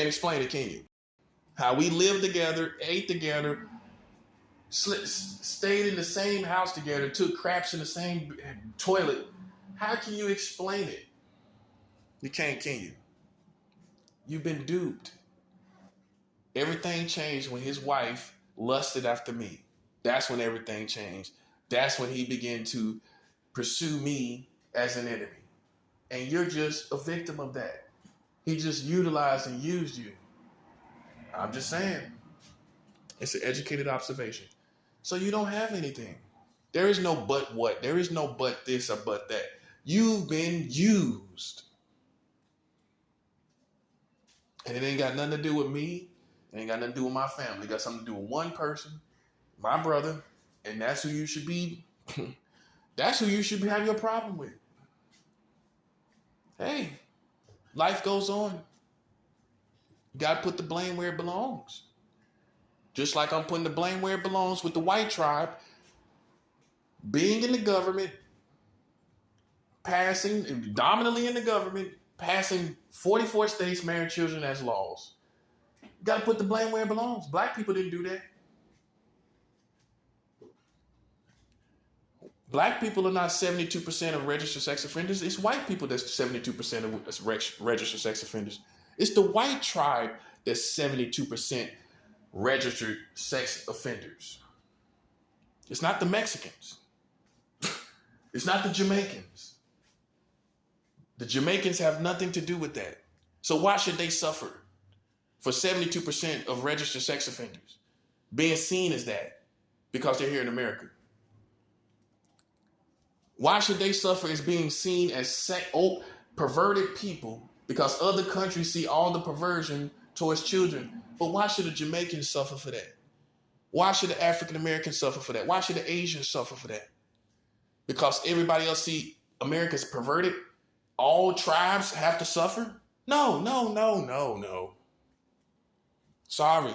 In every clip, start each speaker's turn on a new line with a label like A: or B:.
A: and explain it, can you? How we lived together, ate together, stayed in the same house together, took craps in the same toilet. How can you explain it? You can't, can you? You've been duped. Everything changed when his wife lusted after me. That's when everything changed. That's when he began to pursue me as an enemy. And you're just a victim of that. He just utilized and used you. I'm just saying. It's an educated observation. So you don't have anything. There is no but what. There is no but this or but that. You've been used. And it ain't got nothing to do with me. It ain't got nothing to do with my family. It got something to do with one person, my brother, and that's who you should be. That's who you should have your problem with. Hey, life goes on. You got to put the blame where it belongs. Just like I'm putting the blame where it belongs with the white tribe being in the government, passing, dominantly in the government, passing 44 states marrying children as laws. You got to put the blame where it belongs. Black people didn't do that. Black people are not 72% of registered sex offenders. It's white people that's 72% of registered sex offenders. It's the white tribe that's 72% registered sex offenders. It's not the Mexicans. It's not the Jamaicans. The Jamaicans have nothing to do with that. So why should they suffer for 72% of registered sex offenders being seen as that because they're here in America? Why should they suffer as being seen as perverted people because other countries see all the perversion towards children? But why should the Jamaicans suffer for that? Why should the African Americans suffer for that? Why should the Asians suffer for that? Because everybody else see America's perverted? All tribes have to suffer? No. Sorry.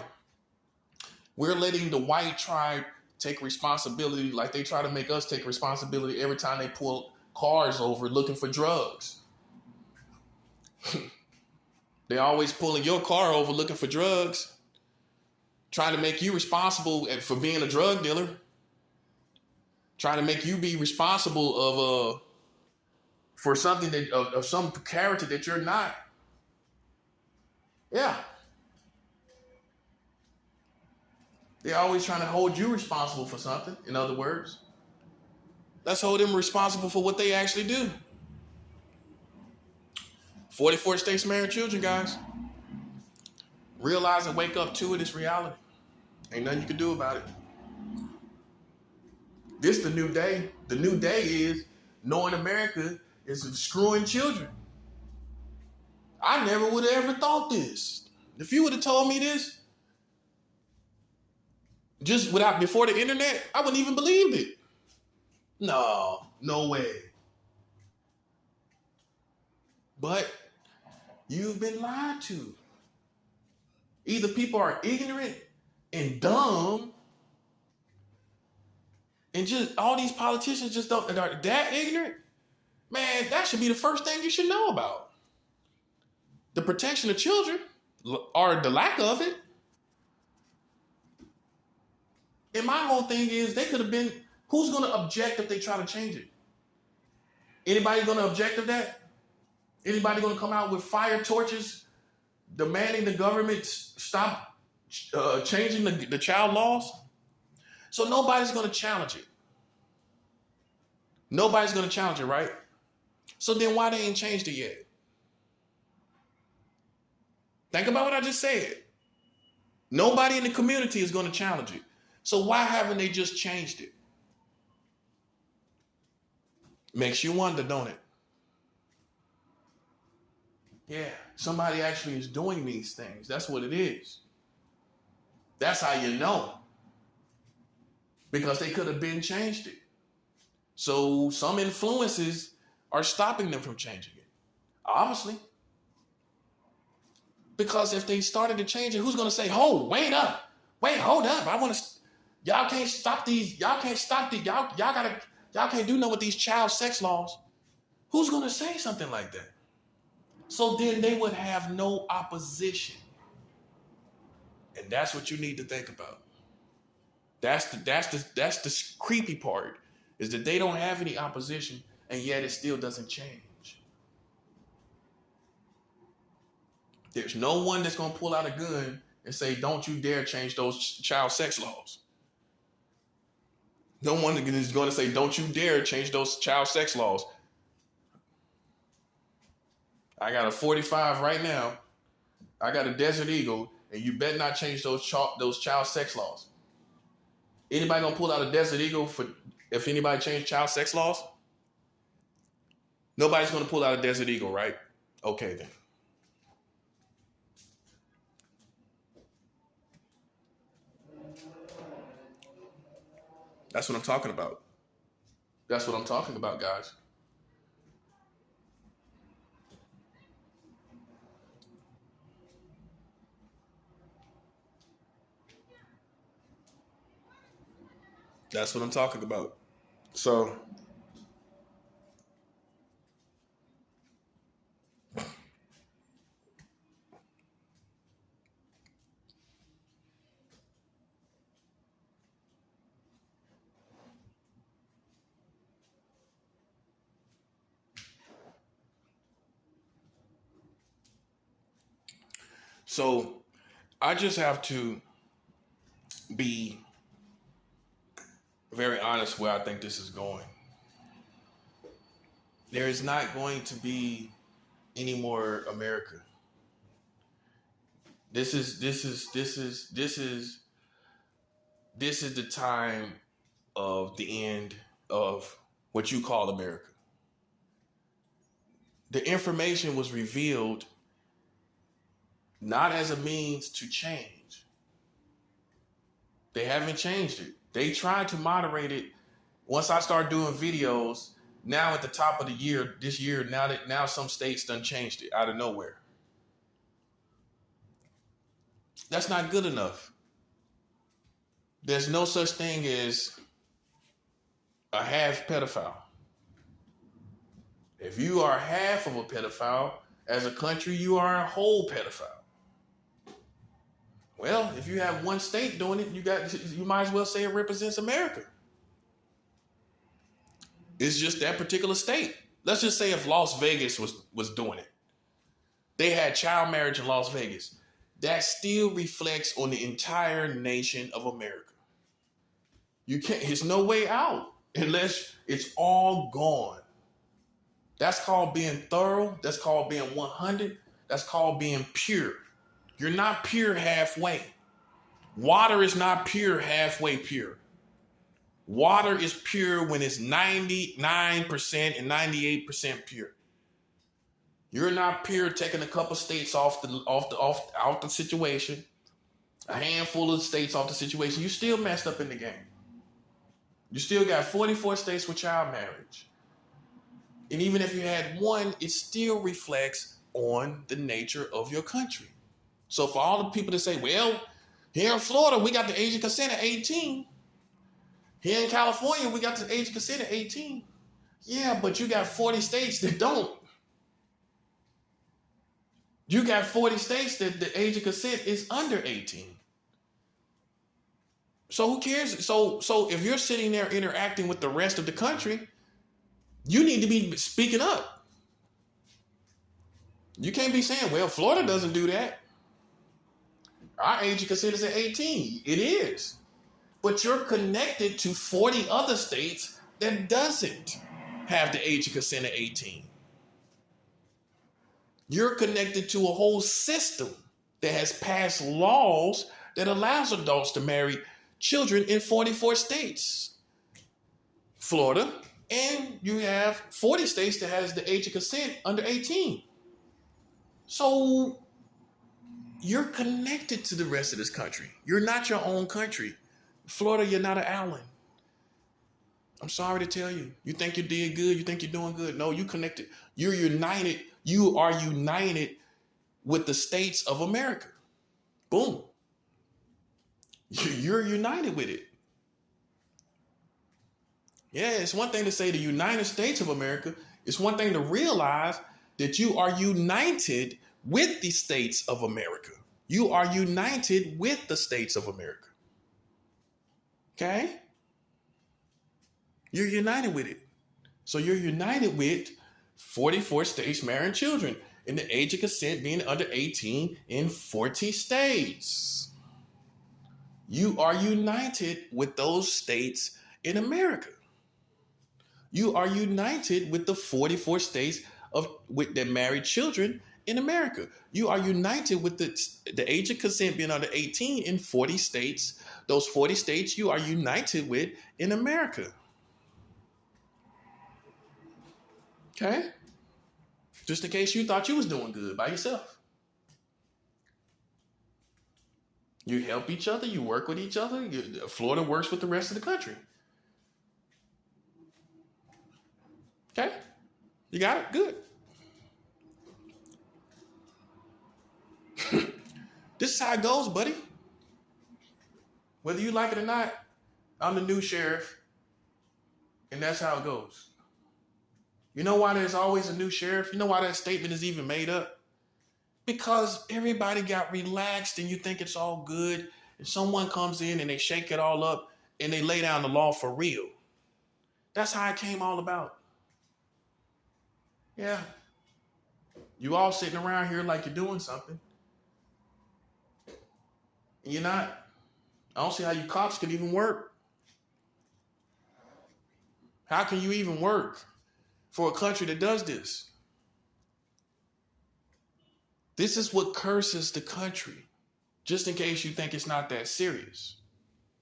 A: We're letting the white tribe take responsibility like they try to make us take responsibility every time they pull cars over looking for drugs. They're always pulling your car over looking for drugs, trying to make you responsible for being a drug dealer, trying to make you be responsible of for something that of some character that you're not. Yeah. They're always trying to hold you responsible for something, in other words. Let's hold them responsible for what they actually do. 44 states marrying children, guys. Realize and wake up to it. It's reality. Ain't nothing you can do about it. This the new day. The new day is knowing America is screwing children. I never would have ever thought this. If you would have told me this, just before the internet, I wouldn't even believe it. No way. But you've been lied to. Either people are ignorant and dumb, and just all these politicians just are that ignorant. Man, that should be the first thing you should know about. The protection of children, or the lack of it. And my whole thing is they could have been, who's going to object if they try to change it? Anybody going to object to that? Anybody going to come out with fire torches demanding the government stop changing the child laws? So nobody's going to challenge it. Nobody's going to challenge it, right? So then why they ain't changed it yet? Think about what I just said. Nobody in the community is going to challenge it. So why haven't they just changed it? Makes you wonder, don't it? Yeah, somebody actually is doing these things. That's what it is. That's how you know. Because they could have been changed it. So some influences are stopping them from changing it. Obviously. Because if they started to change it, who's going to say, hold up. Wait, hold up. Y'all can't stop these. Y'all can't stop these. Y'all can't do nothing with these child sex laws. Who's going to say something like that? So then they would have no opposition. And that's what you need to think about. That's the creepy part, is that they don't have any opposition, and yet it still doesn't change. There's no one that's going to pull out a gun and say, don't you dare change those child sex laws. No one is going to say, don't you dare change those child sex laws. I got a 45 right now. I got a Desert Eagle, and you better not change those child sex laws. Anybody gonna pull out a Desert Eagle if anybody changed child sex laws? Nobody's gonna pull out a Desert Eagle, right? Okay then. That's what I'm talking about. That's what I'm talking about, guys. That's what I'm talking about. So I just have to be very honest where I think this is going. There is not going to be any more America. This is the time of the end of what you call America. The information was revealed not as a means to change. They haven't changed it. They tried to moderate it. Once I start doing videos, now at the top of the year, this year, now some states done changed it out of nowhere. That's not good enough. There's no such thing as a half pedophile. If you are half of a pedophile, as a country, you are a whole pedophile. Well, if you have one state doing it, you might as well say it represents America. It's just that particular state. Let's just say if Las Vegas was doing it. They had child marriage in Las Vegas. That still reflects on the entire nation of America. There's no way out unless it's all gone. That's called being thorough. That's called being 100. That's called being pure. You're not pure halfway. Water is not pure halfway pure. Water is pure when it's 99% and 98% pure. You're not pure taking a couple states out the situation, a handful of states off the situation. You still messed up in the game. You still got 44 states with child marriage. And even if you had one, it still reflects on the nature of your country. So for all the people that say, well, here in Florida, we got the age of consent at 18. Here in California, we got the age of consent at 18. Yeah, but you got 40 states that don't. You got 40 states that the age of consent is under 18. So who cares? So if you're sitting there interacting with the rest of the country, you need to be speaking up. You can't be saying, well, Florida doesn't do that. Our age of consent is at 18. It is. But you're connected to 40 other states that doesn't have the age of consent at 18. You're connected to a whole system that has passed laws that allows adults to marry children in 44 states. Florida, and you have 40 states that has the age of consent under 18. So you're connected to the rest of this country. You're not your own country. Florida, you're not an island. I'm sorry to tell you. You think you did good. You think you're doing good. No, you connected. You're united. You are united with the states of America. Boom. You're united with it. Yeah, it's one thing to say the United States of America. It's one thing to realize that you are united with the states of America. You are united with the states of America. Okay? You're united with it. So you're united with 44 states marrying children and the age of consent being under 18 in 40 states. You are united with those states in America. You are united with the 44 states that marry children in America. You are united with the age of consent being under 18 in 40 states. Those 40 states you are united with in America. Okay? Just in case you thought you was doing good by yourself. You help each other. You work with each other. Florida works with the rest of the country. Okay? You got it? Good. This is how it goes, buddy. Whether you like it or not, I'm the new sheriff, and that's how it goes. You know why there's always a new sheriff? You know why that statement is even made up? Because everybody got relaxed and you think it's all good, and someone comes in and they shake it all up and they lay down the law for real. That's how it came all about. Yeah. You all sitting around here like you're doing something. And you're not. I don't see how you cops could even work. How can you even work for a country that does this? This is what curses the country, just in case you think it's not that serious.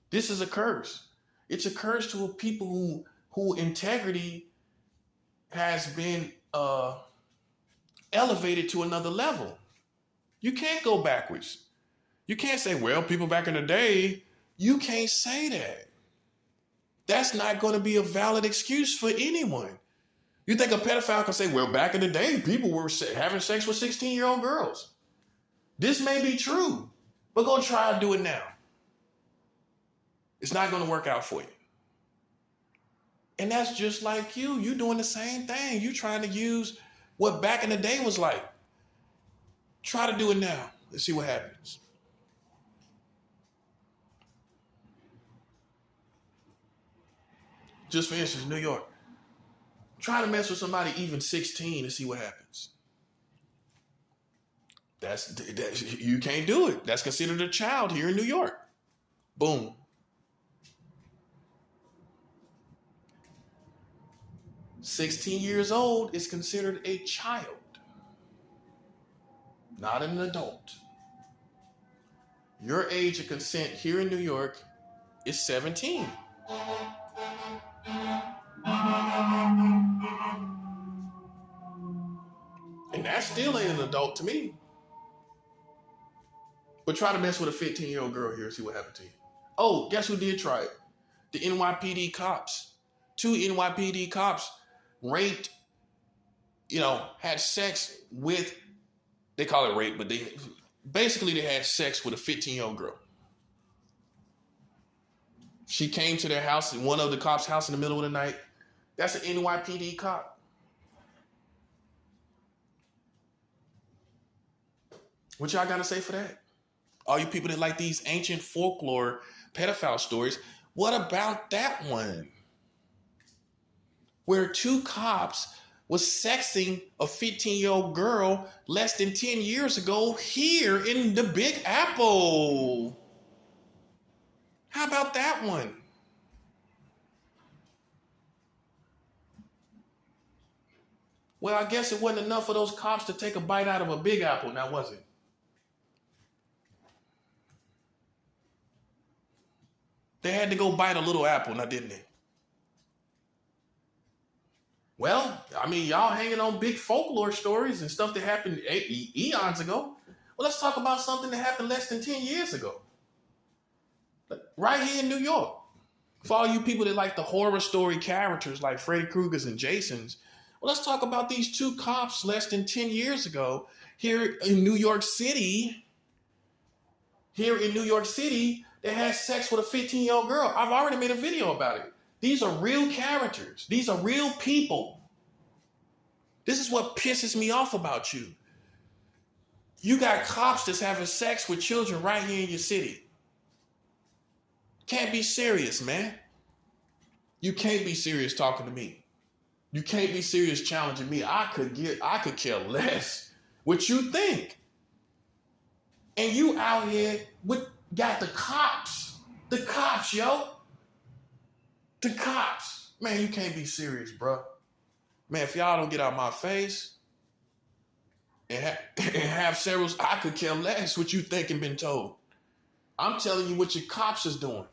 A: This is a curse. It's a curse to a people who integrity has been elevated to another level. You can't go backwards. You can't say, well, people back in the day, you can't say that. That's not going to be a valid excuse for anyone. You think a pedophile can say, well, back in the day, people were having sex with 16-year-old girls. This may be true, but go try to do it now. It's not going to work out for you. And that's just like you. You're doing the same thing. You're trying to use what back in the day was like. Try to do it now. Let's see what happens. Just for instance, New York. Try to mess with somebody even 16 and see what happens. You can't do it. That's considered a child here in New York. Boom. "16 years old is considered a child, not an adult. Your age of consent here in New York is 17. And that still ain't an adult to me. But try to mess with a 15-year-old girl here and see what happened to you. Oh, guess who did try it? The NYPD cops. 2 NYPD cops raped, had sex with, they call it rape, but they had sex with a 15-year-old girl. She came to their house, in one of the cops' house in the middle of the night. That's an NYPD cop. What y'all got to say for that? All you people that like these ancient folklore pedophile stories, what about that one? Where 2 cops was sexing a 15-year-old girl less than 10 years ago here in the Big Apple. How about that one? Well, I guess it wasn't enough for those cops to take a bite out of a Big Apple, now was it? They had to go bite a little apple, now didn't they? Well, y'all hanging on big folklore stories and stuff that happened eons ago. Well, let's talk about something that happened less than 10 years ago. Right here in New York. For all you people that like the horror story characters like Freddy Krueger's and Jason's, well, let's talk about these 2 cops less than 10 years ago here in New York City. Here in New York City, that had sex with a 15-year-old girl. I've already made a video about it. These are real characters. These are real people. This is what pisses me off about you. You got cops that's having sex with children right here in your city. Can't be serious, man. You can't be serious talking to me. You can't be serious challenging me. I could care less what you think. And you out here got the cops. The cops, yo. The cops. Man, you can't be serious, bro. Man, if y'all don't get out my face and have several, I could care less what you think and been told. I'm telling you what your cops is doing.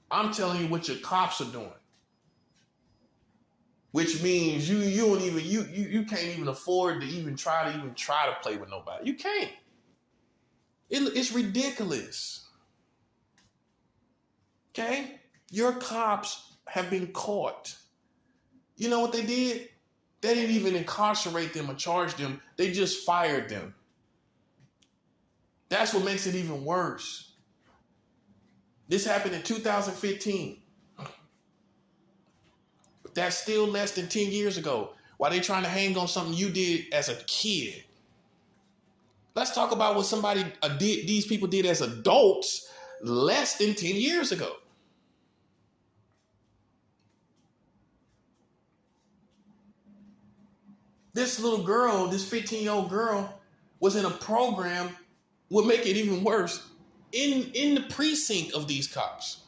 A: I'm telling you what your cops are doing. Which means you don't even you can't even afford to even try to play with nobody. You can't. It's ridiculous. Okay? Your cops have been caught. You know what they did? They didn't even incarcerate them or charge them. They just fired them. That's what makes it even worse. This happened in 2015. But that's still less than 10 years ago. Why they trying to hang on something you did as a kid? Let's talk about what these people did as adults less than 10 years ago. This little girl, this 15-year-old girl, was in a program, would make it even worse, in the precinct of these cops.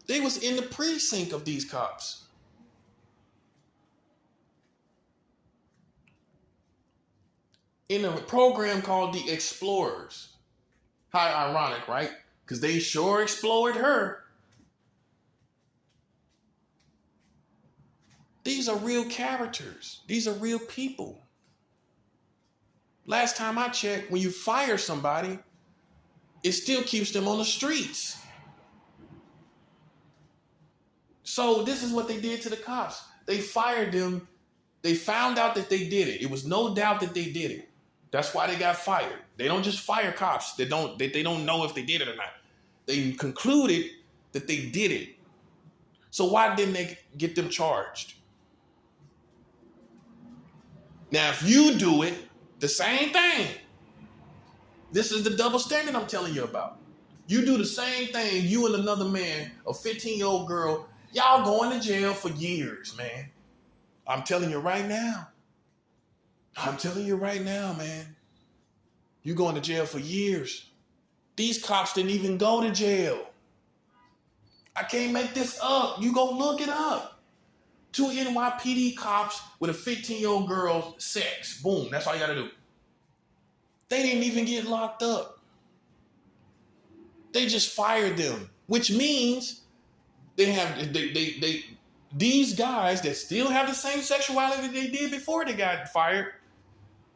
A: They was in the precinct of these cops. In a program called the Explorers. How ironic, right? Because they sure explored her. These are real characters. These are real people. Last time I checked, when you fire somebody, it still keeps them on the streets. So this is what they did to the cops. They fired them. They found out that they did it. It was no doubt that they did it. That's why they got fired. They don't just fire cops. They don't know if they did it or not. They concluded that they did it. So why didn't they get them charged? Now, if you do it, the same thing. This is the double standard I'm telling you about. You do the same thing, you and another man, a 15-year-old girl, y'all going to jail for years, man. I'm telling you right now. I'm telling you right now, man. You going to jail for years. These cops didn't even go to jail. I can't make this up. You go look it up. 2 NYPD cops with a 15-year-old girl, sex. Boom, that's all you got to do. They didn't even get locked up. They just fired them, which means these guys that still have the same sexuality they did before they got fired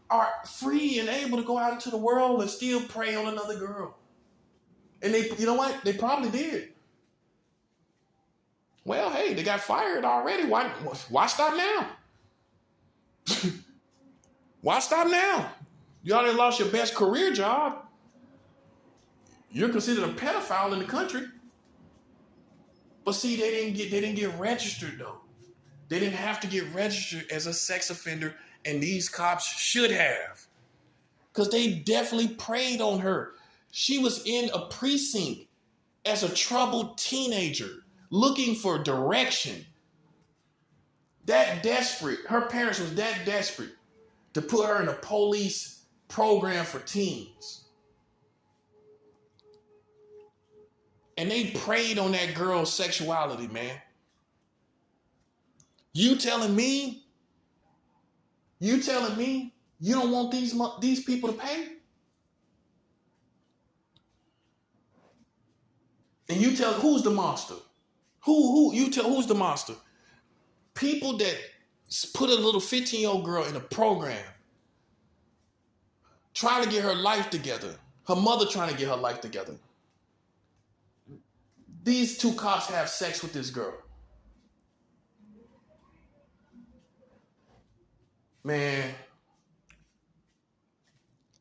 A: are free and able to go out into the world and still prey on another girl. And you know what? They probably did. Well, hey, they got fired already. Why stop now? Why stop now? You already lost your best career job. You're considered a pedophile in the country. But see, they didn't get registered though. They didn't have to get registered as a sex offender, and these cops should have. Because they definitely preyed on her. She was in a precinct as a troubled teenager, looking for direction. That desperate. Her parents was that desperate to put her in a police program for teens. And they preyed on that girl's sexuality, man. You telling me you don't want these people to pay? And you tell who's the monster? Who's the monster? People that put a little 15-year-old girl in a program, trying to get her life together. Her mother trying to get her life together. These two cops have sex with this girl. Man,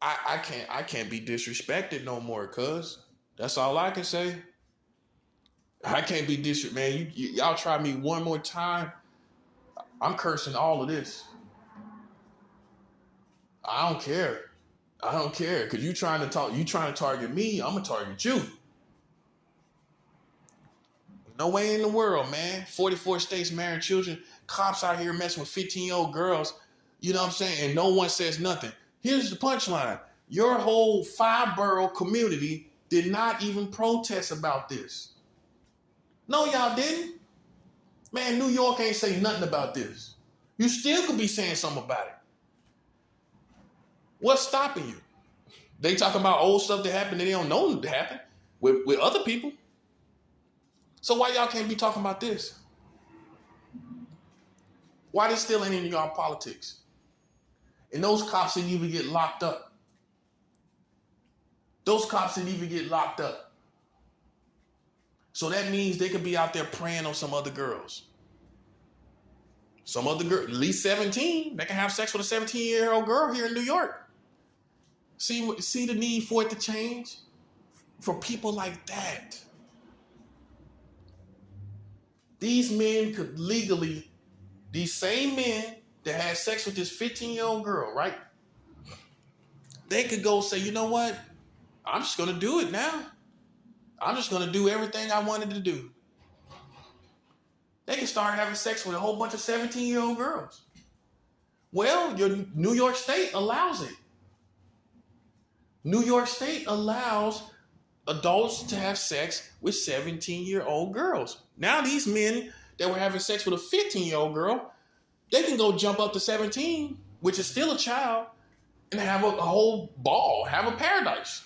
A: I can't be disrespected no more, cuz. That's all I can say. I can't be disrespected, man. Y'all try me one more time, I'm cursing all of this. I don't care. I don't care. Because you trying to target me, I'm going to target you. No way in the world, man. 44 states marrying children. Cops out here messing with 15-year-old girls. You know what I'm saying? And no one says nothing. Here's the punchline. Your whole 5-borough community did not even protest about this. No, y'all didn't. Man, New York ain't say nothing about this. You still could be saying something about it. What's stopping you? They talk about old stuff that happened that they don't know that happened with other people. So why y'all can't be talking about this? Why this still ain't in y'all politics? And those cops didn't even get locked up. Those cops didn't even get locked up. So that means they could be out there preying on some other girls. Some other girl, at least 17, they can have sex with a 17-year-old girl here in New York. See the need for it to change? For people like that. These men could legally, these same men that had sex with this 15-year-old girl, right? They could go say, you know what? I'm just going to do it now. I'm just going to do everything I wanted to do. They can start having sex with a whole bunch of 17-year-old girls. Well, your New York State allows it. New York State allows adults to have sex with 17-year-old girls. Now these men that were having sex with a 15-year-old girl, they can go jump up to 17, which is still a child, and have a whole ball, have a paradise.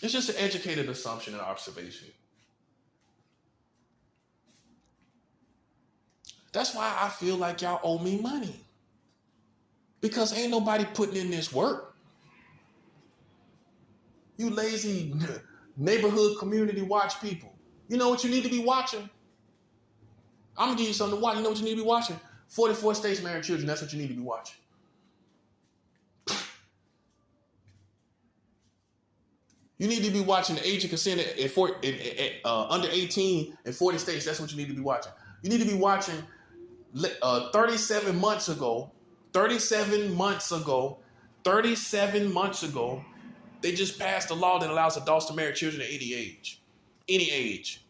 A: It's just an educated assumption and observation. That's why I feel like y'all owe me money. Because ain't nobody putting in this work. You lazy neighborhood community watch people. You know what you need to be watching? I'm going to give you something to watch. You know what you need to be watching? 44 states marrying children. That's what you need to be watching. You need to be watching the age of consent under 18 in 40 states. That's what you need to be watching. You need to be watching 37 months ago, they just passed a law that allows adults to marry children at any age.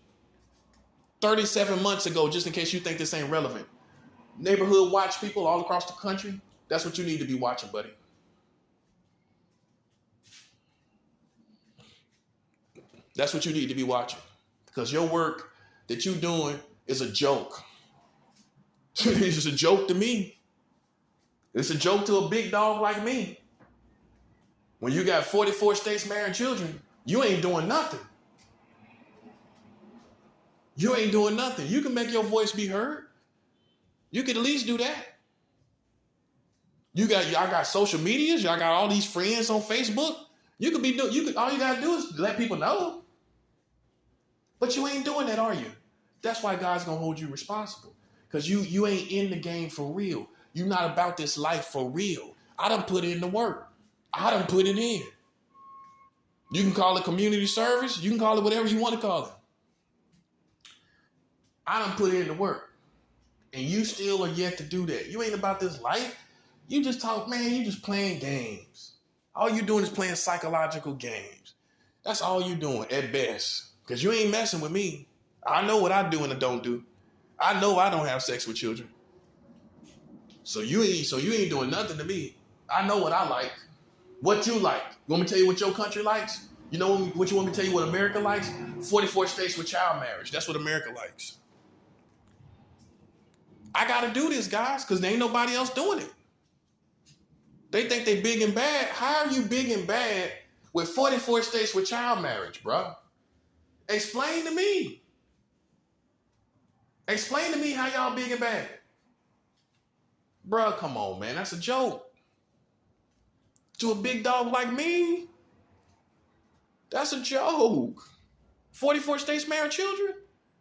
A: 37 months ago, just in case you think this ain't relevant. Neighborhood watch people all across the country, that's what you need to be watching, buddy. That's what you need to be watching. Because your work that you're doing is a joke. It's just a joke to me. It's a joke to a big dog like me. When you got 44 states marrying children, you ain't doing nothing. You ain't doing nothing. You can make your voice be heard. You can at least do that. Y'all got social medias. Y'all got all these friends on Facebook. All you gotta do is let people know. But you ain't doing that, are you? That's why God's gonna hold you responsible. Because you ain't in the game for real. You're not about this life for real. I done put in the work. I done put it in. You can call it community service. You can call it whatever you want to call it. I done put in the work. And you still are yet to do that. You ain't about this life. You just talk, man, you just playing games. All you doing is playing psychological games. That's all you doing at best. Because you ain't messing with me. I know what I do and I don't do. I know I don't have sex with children. So you ain't doing nothing to me. I know what I like. What you like. You want me to tell you what your country likes? You know what you want me to tell you what America likes? 44 states with child marriage. That's what America likes. I got to do this, guys, because there ain't nobody else doing it. They think they big and bad. How are you big and bad with 44 states with child marriage, bro? Explain to me. Explain to me how y'all big and bad. Bro, come on, man. That's a joke. To a big dog like me, that's a joke. 44 states marry children?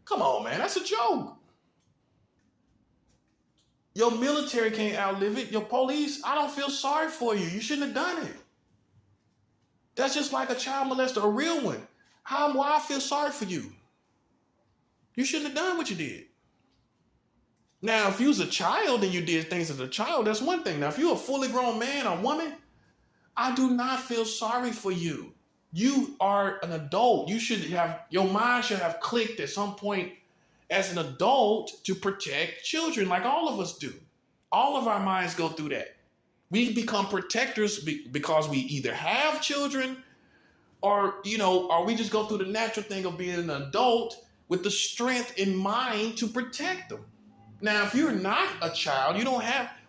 A: Come on, man. That's a joke. Your military can't outlive it. Your police, I don't feel sorry for you. You shouldn't have done it. That's just like a child molester, a real one. Why I feel sorry for you? You shouldn't have done what you did. Now, if you was a child and you did things as a child, that's one thing. Now, if you're a fully grown man or woman, I do not feel sorry for you. You are an adult. Your mind should have clicked at some point as an adult to protect children like all of us do. All of our minds go through that. We become protectors because we either have children or we just go through the natural thing of being an adult with the strength in mind to protect them. Now, if you're not a child,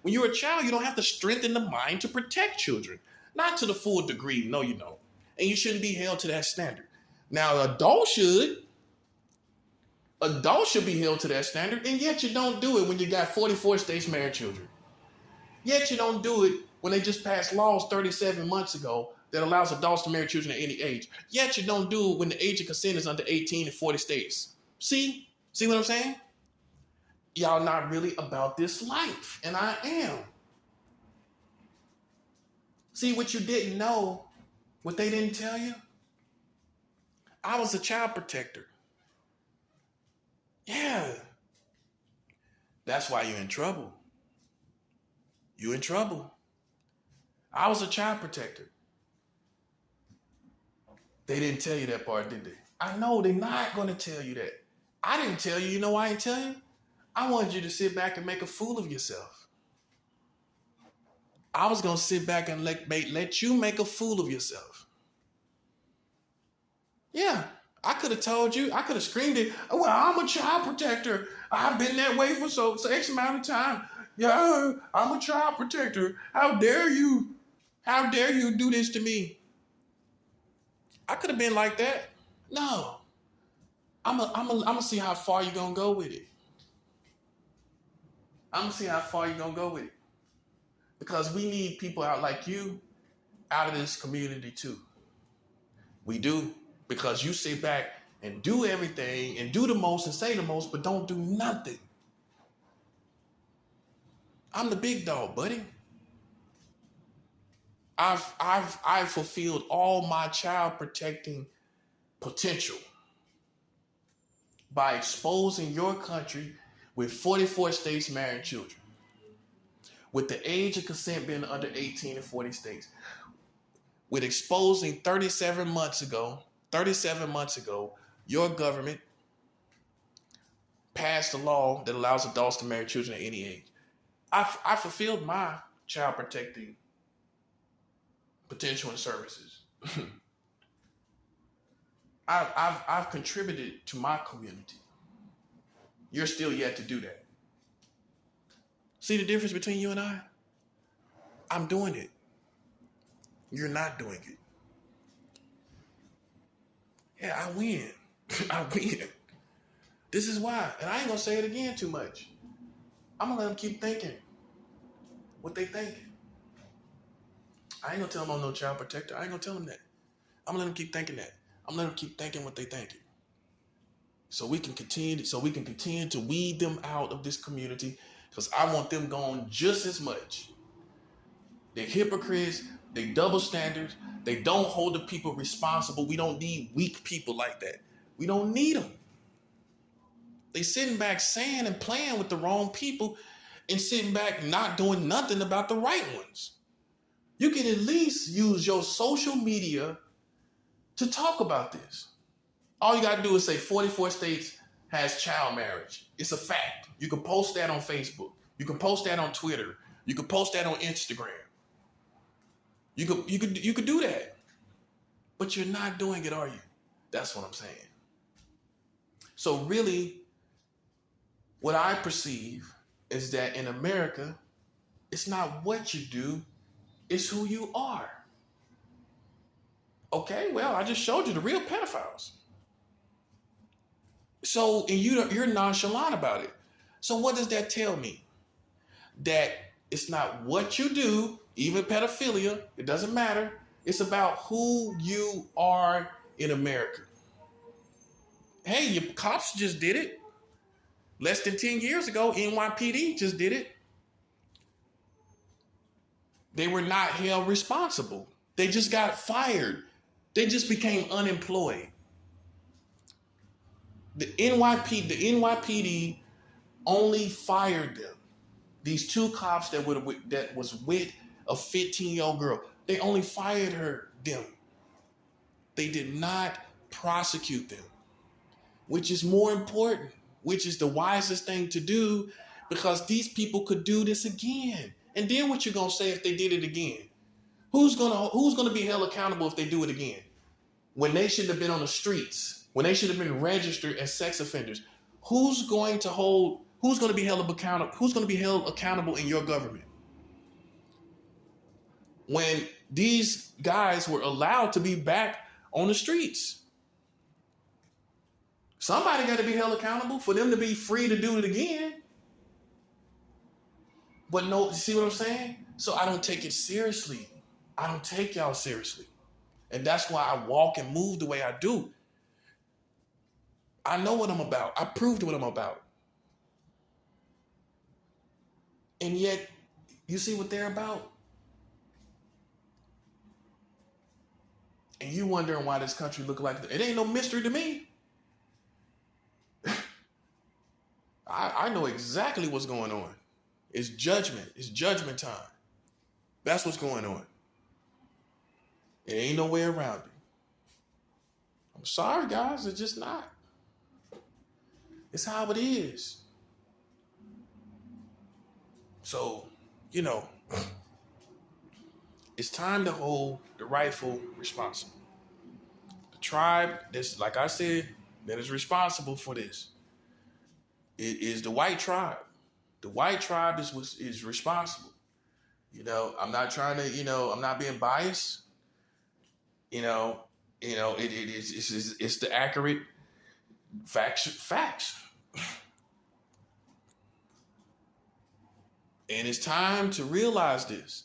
A: when you're a child, you don't have the strength in the mind to protect children. Not to the full degree, no, you don't. And you shouldn't be held to that standard. Now, adults should be held to that standard, and yet you don't do it when you got 44 states married children. Yet you don't do it when they just passed laws 37 months ago that allows adults to marry children at any age. Yet you don't do it when the age of consent is under 18 in 40 states. See what I'm saying? Y'all not really about this life, and I am. See, what you didn't know, what they didn't tell you? I was a child protector. Yeah. That's why you're in trouble. You're in trouble. I was a child protector. They didn't tell you that part, did they? I know they're not going to tell you that. I didn't tell you. You know why I didn't tell you? I wanted you to sit back and make a fool of yourself. I was going to sit back and let you make a fool of yourself. Yeah, I could have told you. I could have screamed it. Well, I'm a child protector. I've been that way for so X amount of time. Yeah, I'm a child protector. How dare you? How dare you do this to me? I could have been like that. No. I'm gonna see how far you're going to go with it. I'm going to see how far you're going to go with it. Because we need people out like you out of this community too. We do. Because you sit back and do everything and do the most and say the most, but don't do nothing. I'm the big dog, buddy. I've fulfilled all my child protecting potential by exposing your country with 44 states marrying children, with the age of consent being under 18 in 40 states, with exposing 37 months ago, your government passed a law that allows adults to marry children at any age. I fulfilled my child protecting potential and services. I've contributed to my community. You're still yet to do that. See the difference between you and I? I'm doing it. You're not doing it. Yeah, I win. I win. This is why. And I ain't going to say it again too much. I'm going to let them keep thinking what they thinking. I ain't going to tell them I'm no child protector. I ain't going to tell them that. I'm going to let them keep thinking that. I'm going to let them keep thinking what they thinking. So we can continue to weed them out of this community, because I want them gone just as much. They're hypocrites. They double standards. They don't hold the people responsible. We don't need weak people like that. We don't need them. They sitting back saying and playing with the wrong people and sitting back not doing nothing about the right ones. You can at least use your social media to talk about this. All you got to do is say 44 states has child marriage. It's a fact. You can post that on Facebook. You can post that on Twitter. You can post that on Instagram. You could do that. But you're not doing it, are you? That's what I'm saying. So really, what I perceive is that in America, it's not what you do, it's who you are. Okay, well, I just showed you the real pedophiles. So, and you're nonchalant about it. So what does that tell me? That it's not what you do, even pedophilia, it doesn't matter. It's about who you are in America. Hey, your cops just did it. Less than 10 years ago, NYPD just did it. They were not held responsible. They just got fired. They just became unemployed. The NYPD only fired them. These two cops that was with a 15-year-old girl, they only fired them. They did not prosecute them, which is more important, which is the wisest thing to do, because these people could do this again. And then what you gonna say if they did it again? Who's gonna be held accountable if they do it again? When they should have been on the streets, when they should have been registered as sex offenders, who's going to be held accountable? Who's going to be held accountable in your government? When these guys were allowed to be back on the streets, somebody got to be held accountable for them to be free to do it again. But no, see what I'm saying? So I don't take it seriously. I don't take y'all seriously. And that's why I walk and move the way I do. I know what I'm about. I proved what I'm about. And yet, you see what they're about? And you wondering why this country look like that. It ain't no mystery to me. I know exactly what's going on. It's judgment. It's judgment time. That's what's going on. There ain't no way around it. I'm sorry, guys. It's just not. It's how it is. So, it's time to hold the rightful responsible. The tribe that's, like I said, that is responsible for this. It is the white tribe. The white tribe is responsible. I'm not trying to, I'm not being biased. It's the accurate facts. And it's time to realize this.